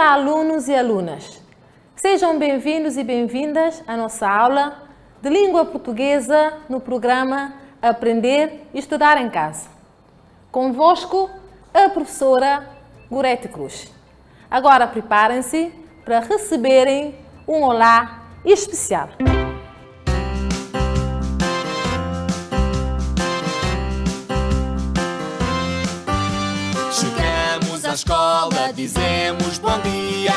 Olá, alunos e alunas. Sejam bem-vindos e bem-vindas à nossa aula de língua portuguesa no programa Aprender e Estudar em Casa. Convosco, a professora Gorete Cruz. Agora preparem-se para receberem um olá especial. Chegamos à escola, dizemos bom dia.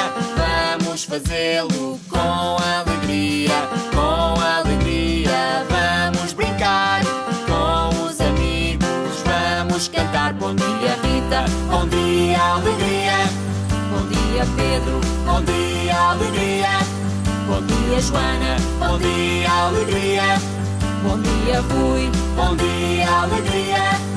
Vamos fazê-lo com alegria, com alegria. Vamos brincar com os amigos, vamos cantar bom dia Rita, bom dia alegria. Bom dia Pedro, bom dia alegria. Bom dia Joana, bom dia alegria. Bom dia Rui, bom dia alegria.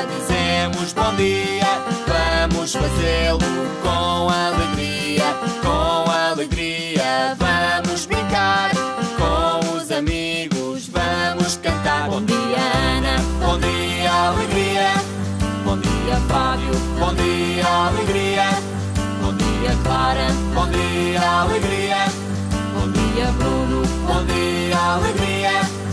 Dizemos bom dia, vamos fazê-lo com alegria, com alegria. Vamos brincar com os amigos, vamos cantar bom dia Ana, bom dia alegria. Bom dia Fábio, bom dia alegria. Bom dia Clara, bom dia alegria. Bom dia Bruno, bom dia alegria.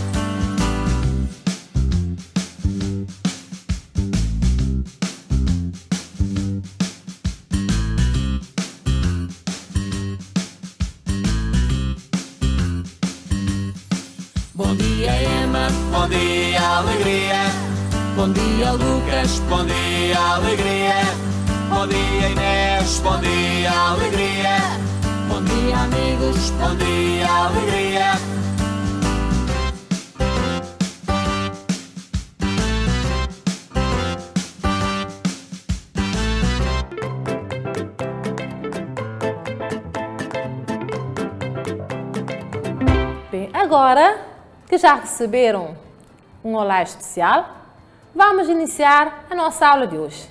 Bom dia Emma, bom dia alegria. Bom dia Lucas, bom dia alegria. Bom dia Inês, bom dia alegria. Bom dia amigos, bom dia alegria. Bem, agora que já receberam um olá especial, vamos iniciar a nossa aula de hoje.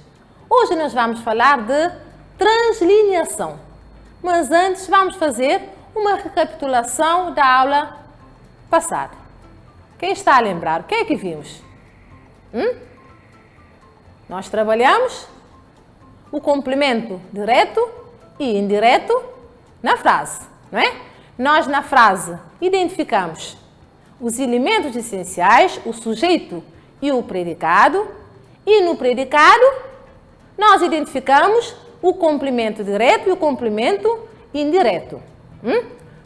Hoje nós vamos falar de translineação, mas antes vamos fazer uma recapitulação da aula passada. Quem está a lembrar? O que é que vimos? Nós trabalhamos o complemento direto e indireto na frase, não é? Nós na frase identificamos os elementos essenciais, o sujeito e o predicado, e no predicado nós identificamos o complemento direto e o complemento indireto.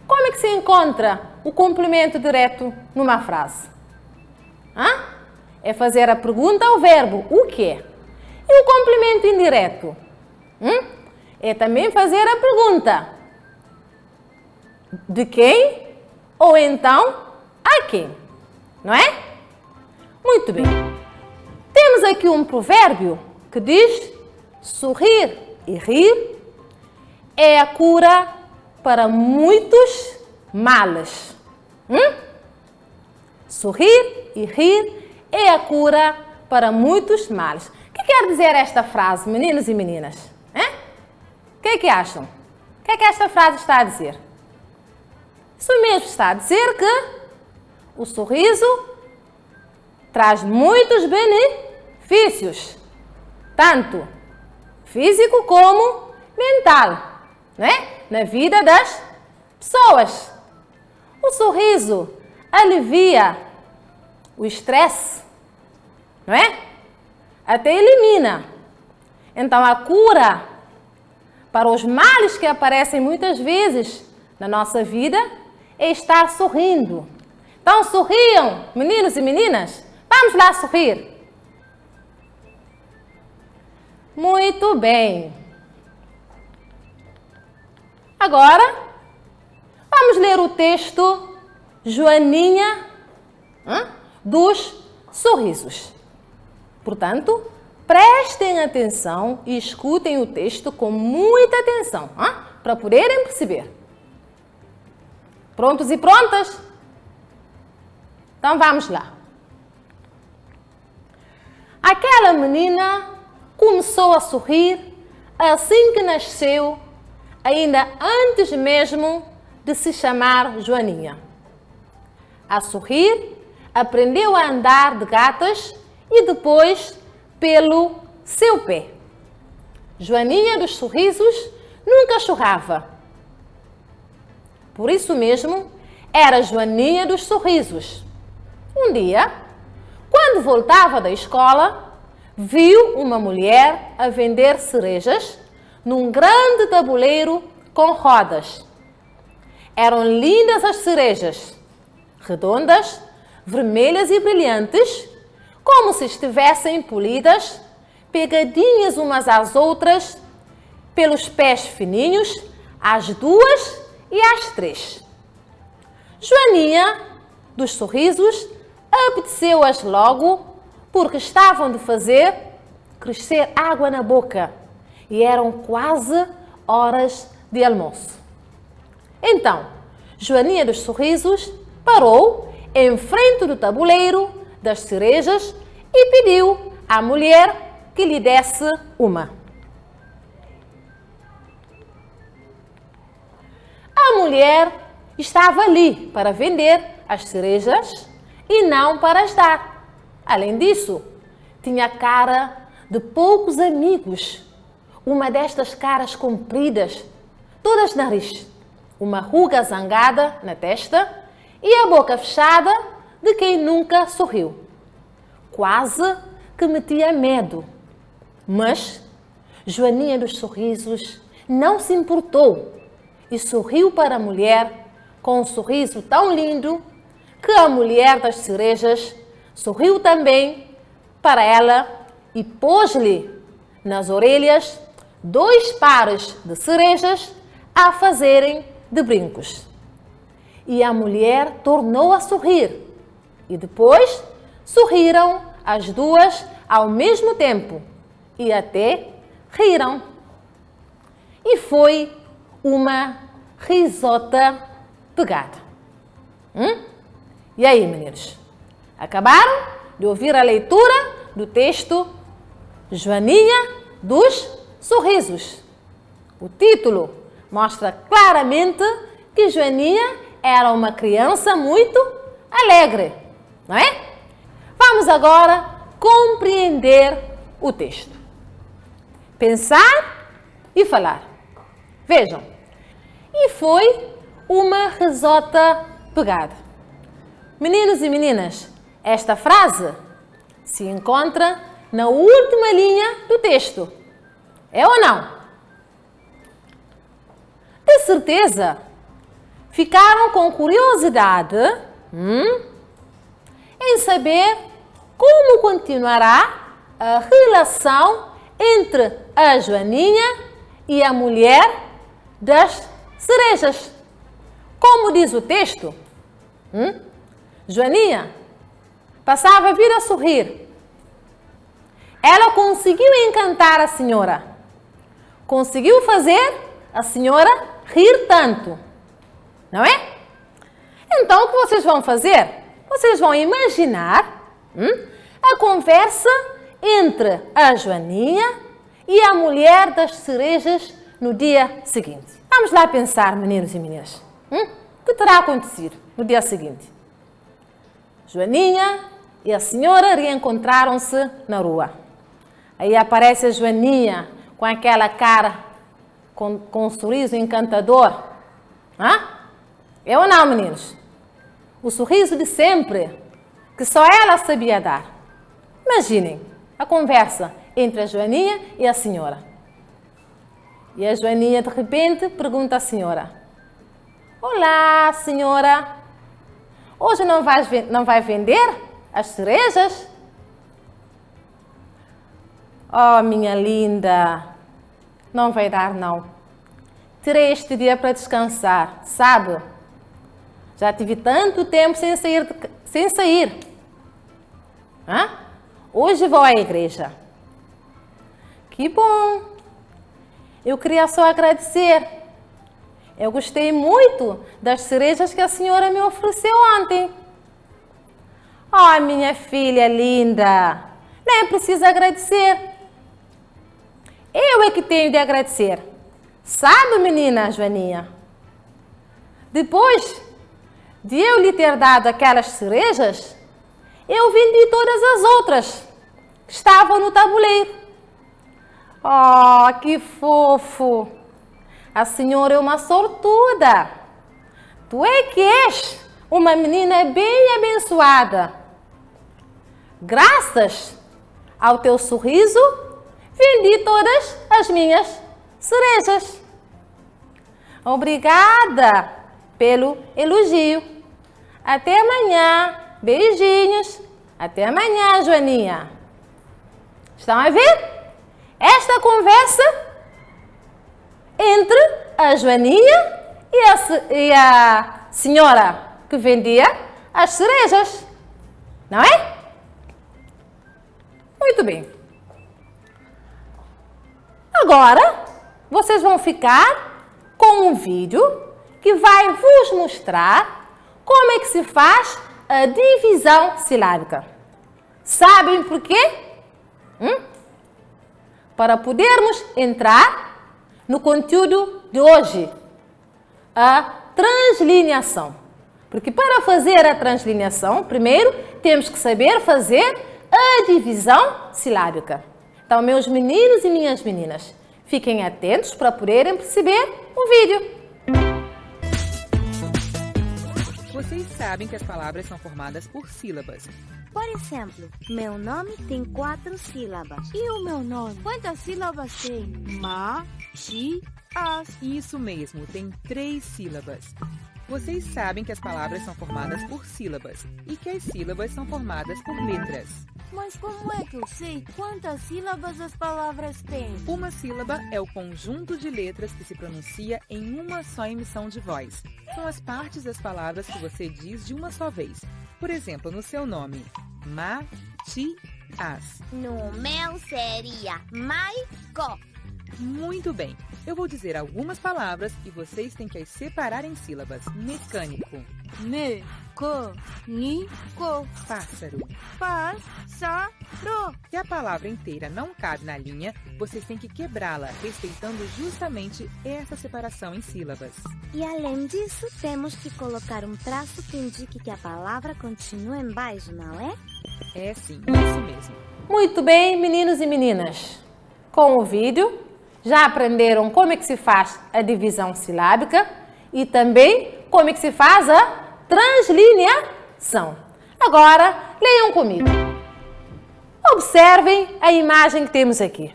Como é que se encontra o complemento direto numa frase? É fazer a pergunta ao verbo o quê? E o complemento indireto? É também fazer a pergunta de quem ou então a quem, não é? Muito bem. Temos aqui um provérbio que diz: sorrir e rir é a cura para muitos males. Sorrir e rir é a cura para muitos males. O que quer dizer esta frase, meninos e meninas? O que é que acham? O que é que esta frase está a dizer? Isso mesmo, está a dizer que o sorriso traz muitos benefícios, tanto físico como mental, não é? Na vida das pessoas. O sorriso alivia o estresse, não é? Até elimina. Então, a cura para os males que aparecem muitas vezes na nossa vida é estar sorrindo. Então, sorriam, meninos e meninas. Vamos lá sorrir. Muito bem. Agora, vamos ler o texto Joaninha dos Sorrisos. Portanto, prestem atenção e escutem o texto com muita atenção, para poderem perceber. Prontos e prontas? Então vamos lá. Aquela menina começou a sorrir assim que nasceu, ainda antes mesmo de se chamar Joaninha. a sorrir, aprendeu a andar de gatas e depois pelo seu pé. Joaninha dos sorrisos nunca chorava. Por isso mesmo, era Joaninha dos sorrisos. Um dia, quando voltava da escola, viu uma mulher a vender cerejas num grande tabuleiro com rodas. Eram lindas as cerejas, redondas, vermelhas e brilhantes, como se estivessem polidas, pegadinhas umas às outras, pelos pés fininhos, às duas e às três. Joaninha dos sorrisos apeteceu-as logo, porque estavam de fazer crescer água na boca e eram quase horas de almoço. Então, Joaninha dos sorrisos parou em frente do tabuleiro das cerejas e pediu à mulher que lhe desse uma. A mulher estava ali para vender as cerejas e não para as dar. Além disso, tinha cara de poucos amigos, uma destas caras compridas, todas nariz, uma ruga zangada na testa e a boca fechada de quem nunca sorriu. Quase que metia medo. Mas Joaninha dos sorrisos não se importou e sorriu para a mulher com um sorriso tão lindo que a mulher das cerejas sorriu também para ela e pôs-lhe nas orelhas 2 pares de cerejas a fazerem de brincos. E a mulher tornou a sorrir e depois sorriram as duas ao mesmo tempo e até riram. E foi uma risota pegada. E aí, meninos? Acabaram de ouvir a leitura do texto Joaninha dos sorrisos. O título mostra claramente que Joaninha era uma criança muito alegre, não é? Vamos agora compreender o texto. Pensar e falar. Vejam. E foi uma risota pegada. Meninos e meninas, esta frase se encontra na última linha do texto. É ou não? De certeza, ficaram com curiosidade em saber como continuará a relação entre a Joaninha e a mulher das cerejas. Como diz o texto, Joaninha passava a vir a sorrir. Ela conseguiu encantar a senhora. Conseguiu fazer a senhora rir tanto. Não é? Então, o que vocês vão fazer? Vocês vão imaginar a conversa entre a Joaninha e a mulher das cerejas no dia seguinte. Vamos lá pensar, meninos e meninas. O que terá acontecido no dia seguinte? Joaninha e a senhora reencontraram-se na rua. Aí aparece a Joaninha com aquela cara, com um sorriso encantador. É ou não, meninos? O sorriso de sempre, que só ela sabia dar. Imaginem a conversa entre a Joaninha e a senhora. E a Joaninha, de repente, pergunta à senhora: Olá, senhora, hoje não vai vender as cerejas? Oh, minha linda, não vai dar, não. Terei este dia para descansar, sabe? Já tive tanto tempo sem sair. Hoje vou à igreja. Que bom! Eu queria só agradecer. Eu gostei muito das cerejas que a senhora me ofereceu ontem. Oh, minha filha linda, nem precisa agradecer. Eu é que tenho de agradecer. Sabe, menina Joaninha? Depois de eu lhe ter dado aquelas cerejas, eu vendi todas as outras que estavam no tabuleiro. Oh, que fofo! A senhora é uma sortuda. Tu é que és uma menina bem abençoada. Graças ao teu sorriso, vendi todas as minhas cerejas. Obrigada pelo elogio. Até amanhã. Beijinhos. Até amanhã, Joaninha. Estão a ver? Esta conversa entre a Joaninha e a senhora que vendia as cerejas. Não é? Muito bem. Agora, vocês vão ficar com um vídeo que vai vos mostrar como é que se faz a divisão silábica. Sabem por quê? Para podermos entrar no conteúdo de hoje, a translineação. Porque para fazer a translineação, primeiro temos que saber fazer a divisão silábica. Então, meus meninos e minhas meninas, fiquem atentos para poderem perceber o vídeo. Vocês sabem que as palavras são formadas por sílabas. Por exemplo, meu nome tem 4 sílabas. E o meu nome? Quantas sílabas tem? Ma, chi, as. Isso mesmo, tem 3 sílabas. Vocês sabem que as palavras são formadas por sílabas e que as sílabas são formadas por letras. Mas como é que eu sei quantas sílabas as palavras têm? Uma sílaba é o conjunto de letras que se pronuncia em uma só emissão de voz. São as partes das palavras que você diz de uma só vez. Por exemplo, no seu nome, ma, ti, as. No meu seria Maico. Muito bem. Eu vou dizer algumas palavras e vocês têm que as separar em sílabas. Mecânico. Me, co, ni, co. Pássaro. Pássaro. Se a palavra inteira não cabe na linha, vocês têm que quebrá-la, respeitando justamente essa separação em sílabas. E além disso, temos que colocar um traço que indique que a palavra continua embaixo, não é? É sim, isso mesmo. Muito bem, meninos e meninas. Com o vídeo, já aprenderam como é que se faz a divisão silábica e também como é que se faz a translineação. Agora, leiam comigo. Observem a imagem que temos aqui.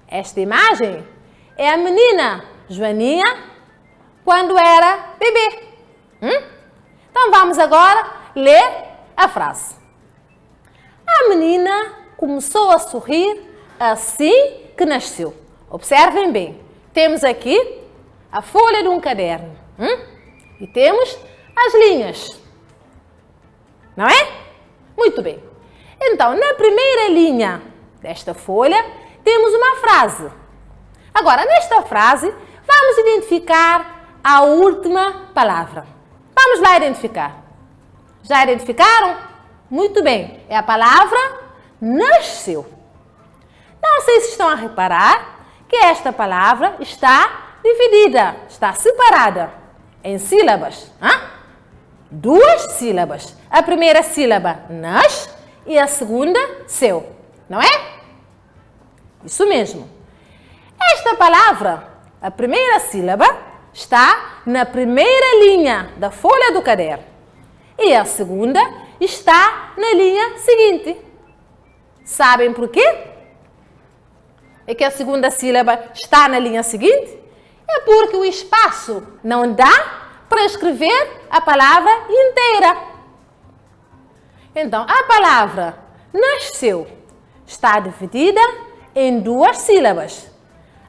Esta imagem é a menina Joaninha quando era bebê. Então, vamos agora ler a frase. A menina começou a sorrir assim que nasceu. Observem bem. Temos aqui a folha de um caderno. E temos as linhas. Não é? Muito bem. Então, na primeira linha desta folha, temos uma frase. Agora, nesta frase, vamos identificar a última palavra. Vamos lá identificar. Já identificaram? Muito bem. É a palavra nasceu. Não sei se estão a reparar que esta palavra está dividida, está separada em sílabas. 2 sílabas. A primeira sílaba, nas, e a segunda, seu. Não é? Isso mesmo. Esta palavra, a primeira sílaba, está na primeira linha da folha do caderno. E a segunda está na linha seguinte. Sabem por quê? É que a segunda sílaba está na linha seguinte? É porque o espaço não dá para escrever a palavra inteira. Então, a palavra nasceu está dividida em 2 sílabas.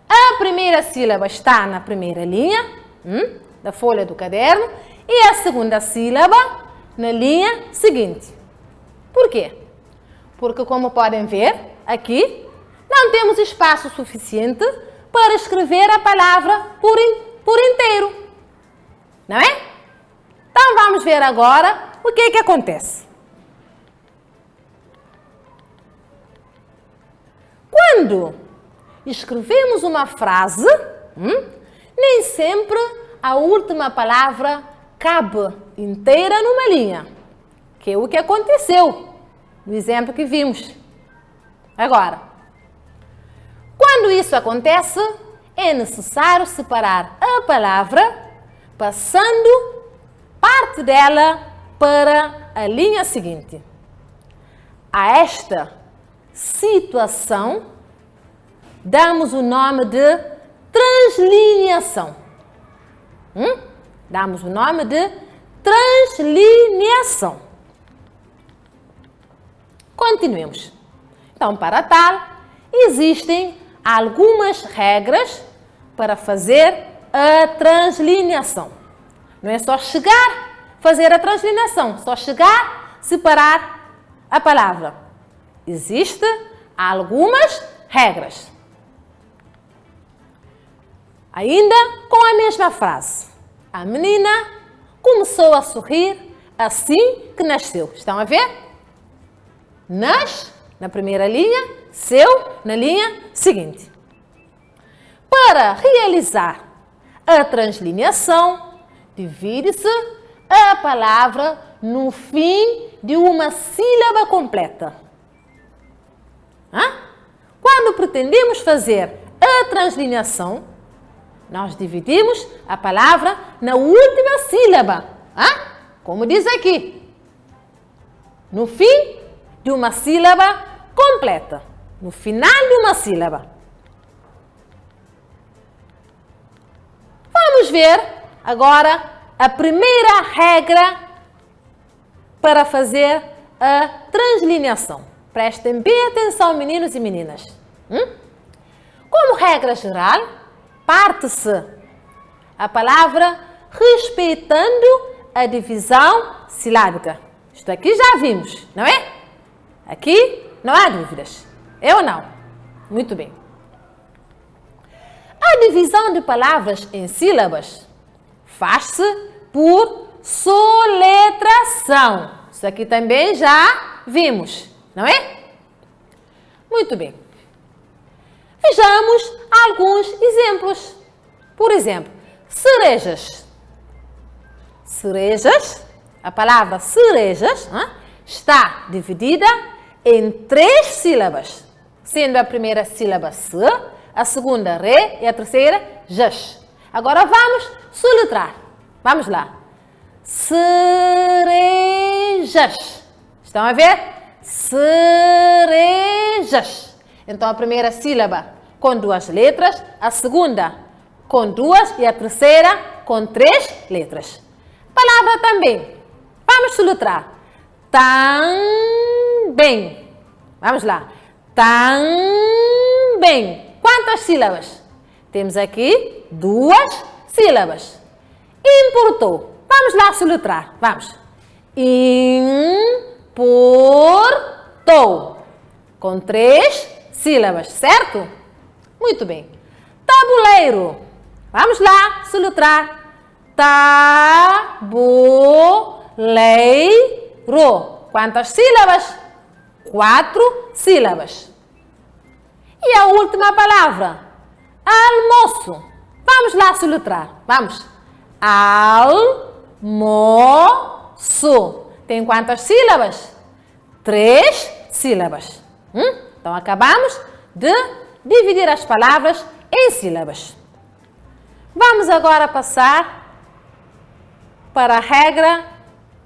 A primeira sílaba está na primeira linha da folha do caderno e a segunda sílaba na linha seguinte. Por quê? Porque, como podem ver aqui, não temos espaço suficiente para escrever a palavra por inteiro. Não é? Então, vamos ver agora o que é que acontece. Quando escrevemos uma frase, nem sempre a última palavra cabe inteira numa linha, que é o que aconteceu no exemplo que vimos. Agora, quando isso acontece, é necessário separar a palavra, passando parte dela para a linha seguinte. A esta situação, damos o nome de translineação. Damos o nome de translineação. Continuemos. Então, para tal, existem algumas regras para fazer a translineação. Não é só chegar, fazer a translineação, só chegar, separar a palavra. Existem algumas regras. Ainda com a mesma frase. A menina começou a sorrir assim que nasceu. Estão a ver? Nasce na primeira linha, seu na linha seguinte. Para realizar a translineação, divide-se a palavra no fim de uma sílaba completa. Quando pretendemos fazer a translineação, nós dividimos a palavra na última sílaba. Como diz aqui. No fim de uma sílaba completa. No final de uma sílaba. Vamos ver agora a primeira regra para fazer a translineação. Prestem bem atenção, meninos e meninas. Como regra geral, parte-se a palavra respeitando a divisão silábica. Isto aqui já vimos, não é? Aqui não há dúvidas. É ou não? Muito bem. A divisão de palavras em sílabas faz-se por soletração. Isso aqui também já vimos, não é? Muito bem. Vejamos alguns exemplos. Por exemplo, cerejas. Cerejas, a palavra cerejas está dividida em 3 sílabas, sendo a primeira sílaba se, a segunda re e a terceira jas. Agora vamos soletrar. Vamos lá. Cerejas. Estão a ver? Cerejas. Então a primeira sílaba com 2 letras, a segunda com 2 e a terceira com 3 letras. Palavra também. Vamos soletrar. Também. Vamos lá. Também. Quantas sílabas? Temos aqui 2 sílabas. Importou. Vamos lá soletrar. Vamos. Importou. Com 3 sílabas, certo? Muito bem. Tabuleiro. Vamos lá soletrar. Tabuleiro. Quantas sílabas? 4 sílabas. E a última palavra, almoço. Vamos lá soletrar. Vamos. Almoço. Tem quantas sílabas? 3 sílabas. Então, acabamos de dividir as palavras em sílabas. Vamos agora passar para a regra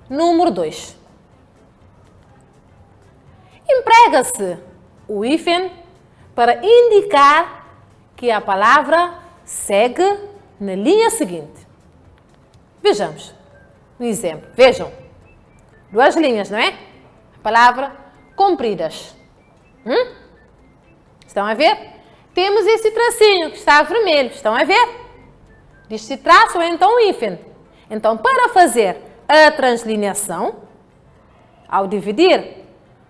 número 2. Emprega-se o hífen para indicar que a palavra segue na linha seguinte. Vejamos um exemplo. Vejam. 2 linhas, não é? A palavra compridas. Estão a ver? Temos esse tracinho que está vermelho. Estão a ver? Este traço é então o hífen. Então, para fazer a translineação, ao dividir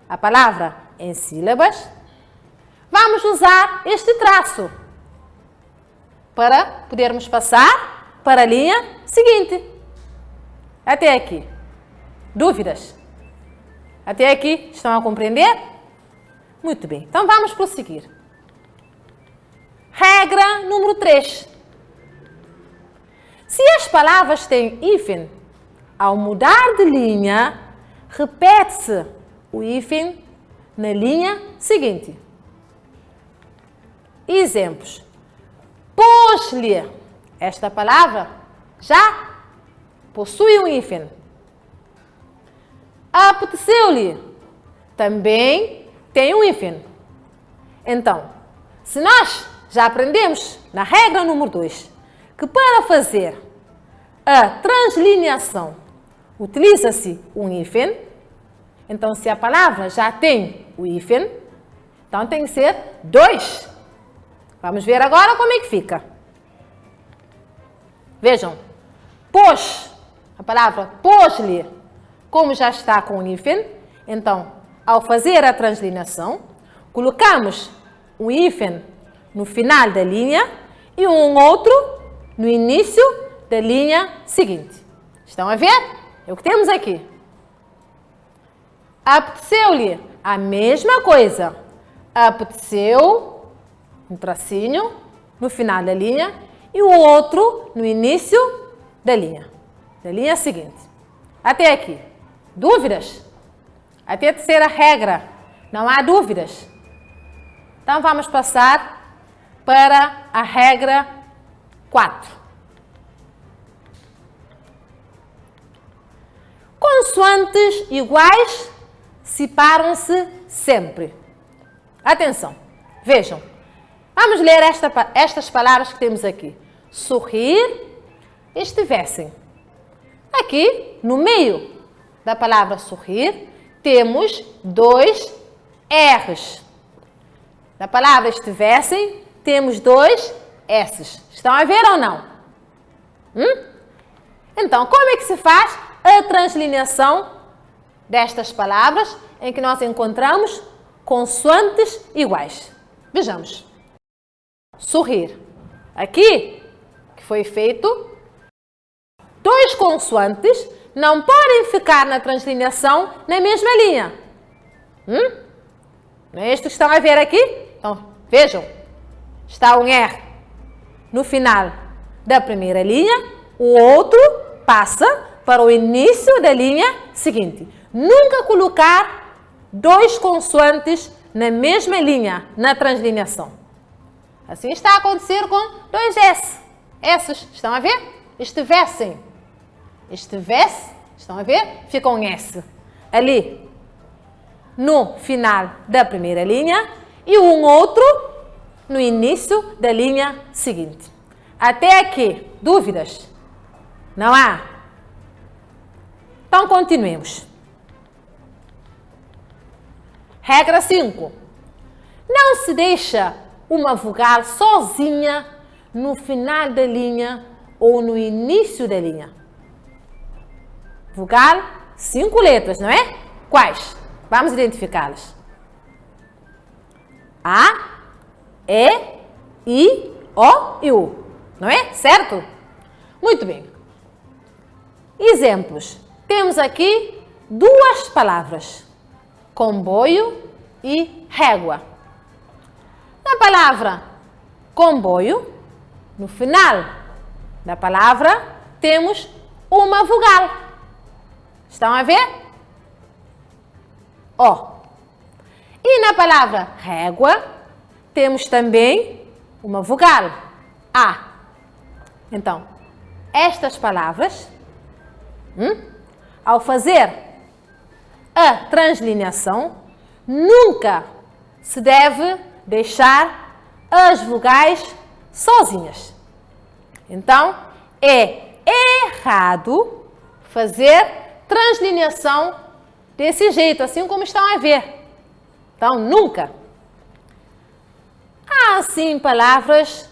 a palavra em sílabas, vamos usar este traço para podermos passar para a linha seguinte. Até aqui. Dúvidas? Até aqui estão a compreender? Muito bem. Então vamos prosseguir. Regra número 3. Se as palavras têm hífen ao mudar de linha, repete-se o hífen na linha seguinte. Exemplos. Pôs-lhe. Esta palavra já possui um hífen. Apeteceu-lhe. Também tem um hífen. Então, se nós já aprendemos na regra número 2 que para fazer a translineação utiliza-se um hífen, então se a palavra já tem o hífen, então tem que ser 2. Vamos ver agora como é que fica. Vejam, pôs, a palavra pôs-lhe, como já está com o hífen, então ao fazer a translineação, colocamos um hífen no final da linha e um outro no início da linha seguinte. Estão a ver? É o que temos aqui. Apeteceu-lhe, a mesma coisa. Apeteceu, um tracinho no final da linha e o outro no início da linha seguinte. Até aqui. Dúvidas? Até a terceira regra. Não há dúvidas. Então vamos passar para a regra 4. Consoantes iguais separam-se sempre. Atenção, vejam. Vamos ler estas palavras que temos aqui. Sorrir, estivessem. Aqui, no meio da palavra sorrir, temos 2 R's. Na palavra estivessem, temos 2 S's. Estão a ver ou não? Então, como é que se faz a translineação destas palavras em que nós encontramos consoantes iguais? Vejamos. Sorrir. Aqui, que foi feito, 2 consoantes não podem ficar na translineação na mesma linha. Não é isto que estão a ver aqui? Então, vejam. Está um R no final da primeira linha, o outro passa para o início da linha seguinte. Nunca colocar 2 consoantes na mesma linha, na translineação. Assim está a acontecer com 2 S. S's, estão a ver? Estivessem. Estivesse, estão a ver? Fica um S ali no final da primeira linha e um outro no início da linha seguinte. Até aqui, dúvidas? Não há? Então, continuemos. Regra 5. Não se deixa uma vogal sozinha no final da linha ou no início da linha. Vogal, 5 letras, não é? Quais? Vamos identificá-las. A, E, I, O e U. Não é? Certo? Muito bem. Exemplos. Temos aqui 2 palavras. Comboio e régua. Na palavra comboio, no final da palavra, temos uma vogal. Estão a ver? O. E na palavra régua, temos também uma vogal. A. Então, estas palavras, ao fazer a translineação, nunca se deve deixar as vogais sozinhas. Então, é errado fazer translineação desse jeito, assim como estão a ver. Então, nunca. Há, assim, palavras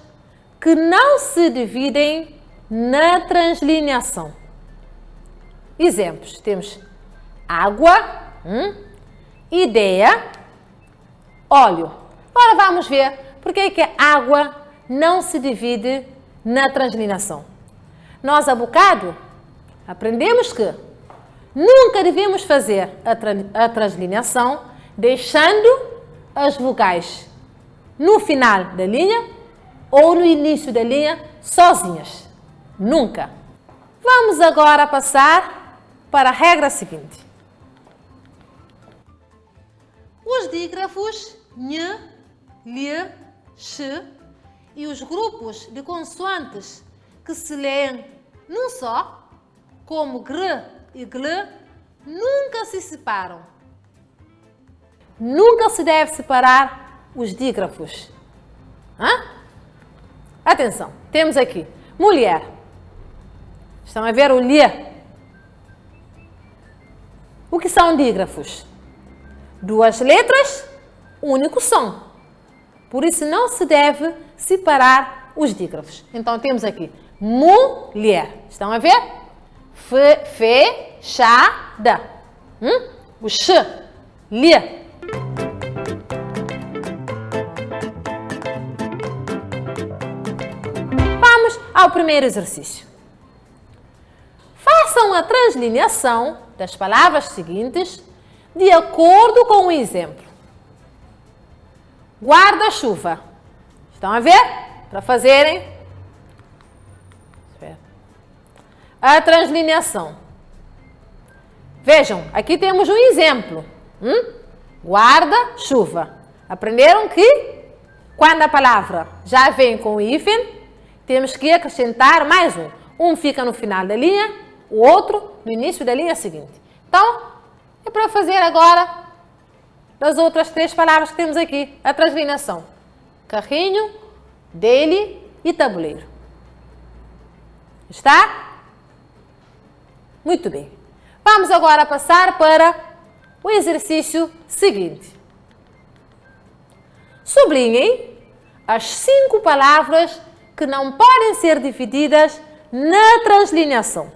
que não se dividem na translineação. Exemplos. Temos água, ideia, óleo. Agora vamos ver por que a água não se divide na translineação. Nós, há bocado, aprendemos que nunca devemos fazer a translineação deixando as vogais no final da linha ou no início da linha sozinhas. Nunca. Vamos agora passar para a regra seguinte. Os dígrafos nhe, lhe, x e os grupos de consoantes que se leem num só, como gr e gl, nunca se separam. Nunca se deve separar os dígrafos. Atenção, temos aqui mulher. Estão a ver o lhe? O que são dígrafos? Duas letras, único som. Por isso não se deve separar os dígrafos. Então temos aqui mulher. Estão a ver? Fechada. O x, lhe. Vamos ao primeiro exercício. Façam a translineação das palavras seguintes de acordo com o exemplo. Guarda-chuva. Estão a ver? Para fazerem a translineação. Vejam, aqui temos um exemplo. Guarda-chuva. Aprenderam que quando a palavra já vem com o hífen, temos que acrescentar mais um. Um fica no final da linha, o outro no início da linha seguinte. Então, é para fazer agora das outras três palavras que temos aqui, a translineação. Carrinho, dele e tabuleiro. Está? Muito bem. Vamos agora passar para o exercício seguinte. Sublinhem as 5 palavras que não podem ser divididas na translineação.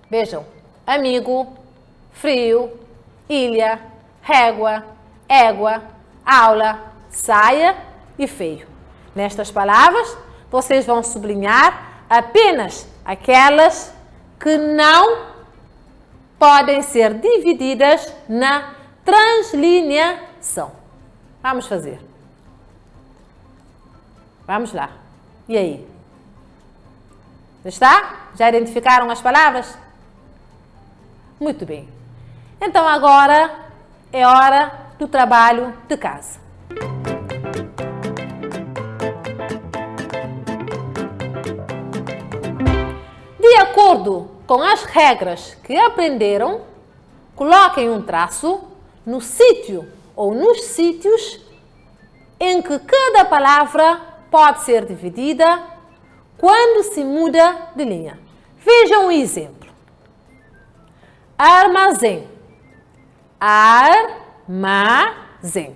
Vejam, amigo, frio, ilha, régua, égua, aula, saia e feio. Nestas palavras, vocês vão sublinhar apenas aquelas que não podem ser divididas na translineação. Vamos fazer. Vamos lá. E aí? Está? Já identificaram as palavras? Muito bem. Então agora é hora do trabalho de casa. De acordo com as regras que aprenderam, coloquem um traço no sítio ou nos sítios em que cada palavra pode ser dividida quando se muda de linha. Vejam um exemplo. Armazém. Armazém.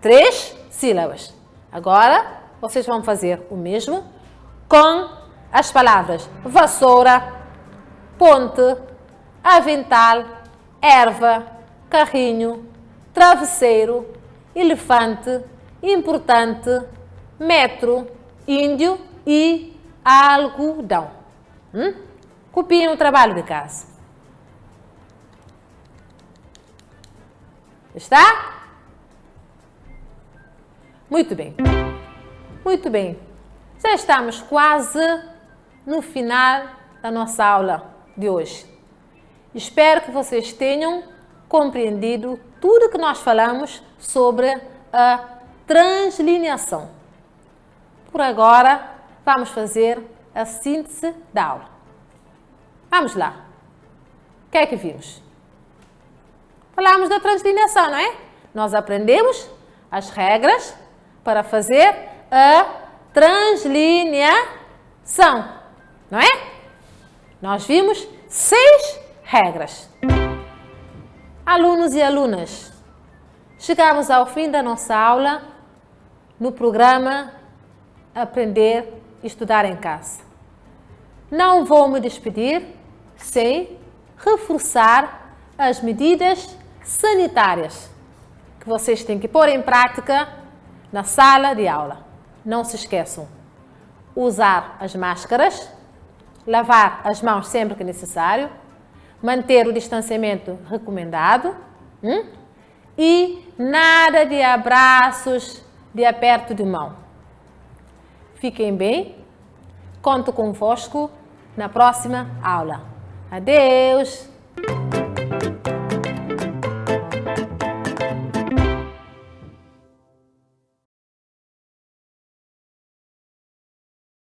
3 sílabas. Agora, vocês vão fazer o mesmo com as palavras vassoura, ponte, avental, erva, carrinho, travesseiro, elefante, importante, metro, índio e algodão. Copiem o trabalho de casa. Está? Muito bem. Muito bem. Já estamos quase no final da nossa aula de hoje. Espero que vocês tenham compreendido tudo que nós falamos sobre a translineação. Por agora, vamos fazer a síntese da aula. Vamos lá. O que é que vimos? Falamos da translineação, não é? Nós aprendemos as regras para fazer a translineação, não é? Nós vimos 6 regras. Alunos e alunas, chegamos ao fim da nossa aula no programa Aprender e Estudar em Casa. Não vou me despedir sem reforçar as medidas sanitárias que vocês têm que pôr em prática na sala de aula. Não se esqueçam, usar as máscaras, lavar as mãos sempre que necessário, manter o distanciamento recomendado e nada de abraços, de aperto de mão. Fiquem bem, conto convosco na próxima aula. Adeus!